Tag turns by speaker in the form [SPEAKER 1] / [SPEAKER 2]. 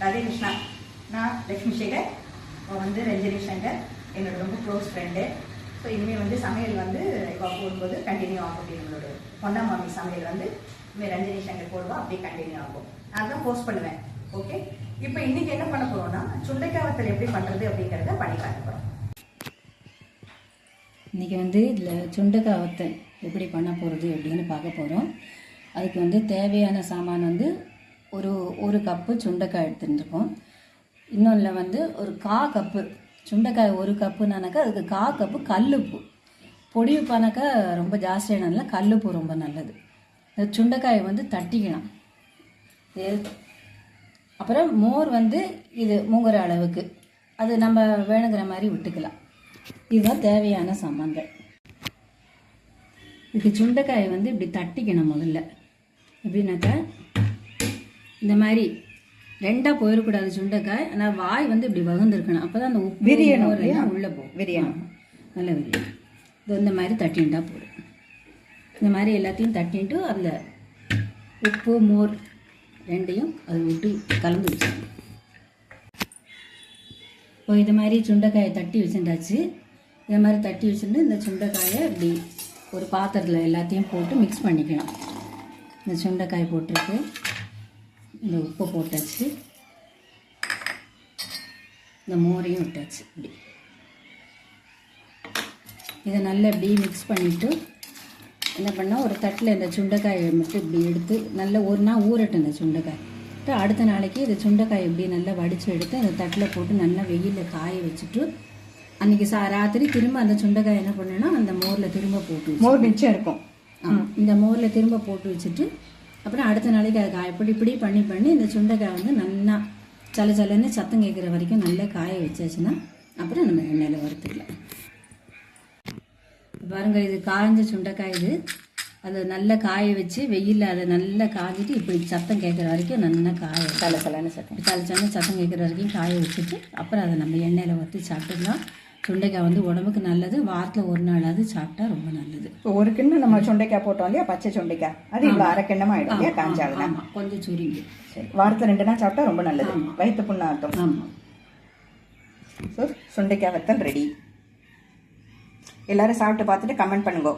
[SPEAKER 1] ராதே கிருஷ்ணா. நான் லக்ஷ்மி சேகர், வந்து ரஞ்சனி சங்கர் என்னோட ரொம்ப க்ளோஸ் ஃப்ரெண்டு. ஸோ இனிமேல் வந்து சமையல் வந்து இப்போ போடும்போது கண்டினியூ ஆகும். அப்படி நம்மளோட பொன்னா மாமி சமையல் வந்து இனிமேல் ரஞ்சனி சங்கர் போடுவோம், அப்படியே கண்டினியூ ஆகும். நான் தான் போஸ்ட் பண்ணுவேன். ஓகே, இப்போ இன்னைக்கு என்ன பண்ண போறோம்னா சுண்டைக்காய் வத்தல் எப்படி பண்ணுறது அப்படிங்கிறத பண்ணி காட்ட போகிறோம்.
[SPEAKER 2] இன்றைக்கி வந்து இதில் சுண்டைக்காய் வத்தல் எப்படி பண்ண போகிறது அப்படின்னு பார்க்க போகிறோம். அதுக்கு வந்து தேவையான சாமான் வந்து ஒரு கப்பு சுண்டைக்காய் எடுத்துருக்கோம். இன்னொன்றில் வந்து ஒரு 1/4 கப்பு சுண்டைக்காய், 1 கப்புனாக்கா அதுக்கு 1/4 கப்பு கல்லுப்பு. பொடி உப்பானாக்கா ரொம்ப ஜாஸ்தியானதில்ல, கல்லுப்பு ரொம்ப நல்லது. இந்த சுண்டைக்காயை வந்து தட்டிக்கலாம். அப்புறம் மோர் வந்து இது மூங்குற அளவுக்கு, அது நம்ம வேணுங்கிற மாதிரி விட்டுக்கலாம். இதுதான் தேவையான சாமான்கள். இதுக்கு சுண்டைக்காயை வந்து இப்படி தட்டிக்கணும். முதல்ல எப்படின்னாக்கா இந்த மாதிரி 2ஆக போயிடக்கூடாது சுண்டைக்காய். ஆனால் வாய் வந்து இப்படி வகுந்துருக்கணும். அப்போ தான் அந்த உப்பு விரியணும், உள்ளே போகும். விரியணும், நல்ல விரியும். இது இந்த மாதிரி தட்டின்ட்டா போதும். இந்த மாதிரி எல்லாத்தையும் தட்டின்ட்டு அதில் உப்பு மோர் ரெண்டையும் அதை விட்டு கலந்து வச்சுக்கணும். இப்போ இது மாதிரி சுண்டைக்காயை தட்டி வச்சுட்டாச்சு. இந்த மாதிரி தட்டி வச்சுட்டு இந்த சுண்டைக்காயை இப்படி ஒரு பாத்திரத்தில் எல்லாத்தையும் போட்டு மிக்ஸ் பண்ணிக்கணும். இந்த சுண்டைக்காய் போட்டுருக்கு, இந்த உப்பு போட்டாச்சு, இந்த மோரையும் விட்டாச்சு. இப்படி இதை நல்லா இப்படி மிக்ஸ் பண்ணிவிட்டு என்ன பண்ணால் ஒரு தட்டில் இந்த சுண்டைக்காயை மட்டும் இப்படி எடுத்து நல்லா ஒரு நாள் ஊறட்டும். இந்த சுண்டைக்காய் அடுத்த நாளைக்கு இந்த சுண்டைக்காய் இப்படி நல்லா வடித்து எடுத்து அந்த தட்டில் போட்டு நல்லா வெயிலில் காய வச்சுட்டு அன்றைக்கி ராத்திரி திரும்ப அந்த சுண்டைக்காய் என்ன பண்ணேன்னா அந்த மோரில் திரும்ப போட்டு
[SPEAKER 1] மோர் மிச்சம் இருக்கும்.
[SPEAKER 2] இந்த மோரில் திரும்ப போட்டு வச்சுட்டு அப்புறம் அடுத்த நாளைக்கு அது இப்படி பண்ணி இந்த சுண்டைக்காய் வந்து நல்லா சலன்னு சத்தம் கேட்குற வரைக்கும் நல்லா காய வச்சாச்சுன்னா அப்புறம் நம்ம எண்ணெயில் வறுத்துக்கலாம். பாருங்கள், இது காய்ஞ்ச சுண்டைக்காய். இது அதை நல்லா காய வச்சு வெயிலில் அதை நல்லா காய்ச்சிட்டு இப்படி சத்தம் கேட்குற வரைக்கும் நல்லா சலன்னு சத்தம் கேட்குற வரைக்கும் காய வச்சுட்டு அப்புறம் அதை நம்ம எண்ணெயில் வறுத்து சாப்பிட்டுக்கலாம். சுண்டைக்காய் வந்து உடம்புக்கு நல்லது. வாரத்தில் ஒரு நாளாவது சாப்பிட்டா ரொம்ப நல்லது.
[SPEAKER 1] இப்போ ஒரு கிண்ணம் நம்ம சுண்டைக்காய் போட்டோம் இல்லையா, பச்சை சுண்டைக்காய், அது இவ்வளோ 1/2 கிண்ணமாக ஆகிடும் இல்லையா, காஞ்சாவது.
[SPEAKER 2] ஆமாம், கொஞ்சம் சுருங்கி.
[SPEAKER 1] சரி, வாரத்தில் 2 நாள் சாப்பிட்டா ரொம்ப நல்லது, வயிற்று புண்ணாட்டம்.
[SPEAKER 2] ஆமாம்.
[SPEAKER 1] ஸோ சுண்டைக்காய் வத்தல் ரெடி. எல்லாரும் சாப்பிட்டு பார்த்துட்டு கமெண்ட் பண்ணுங்க.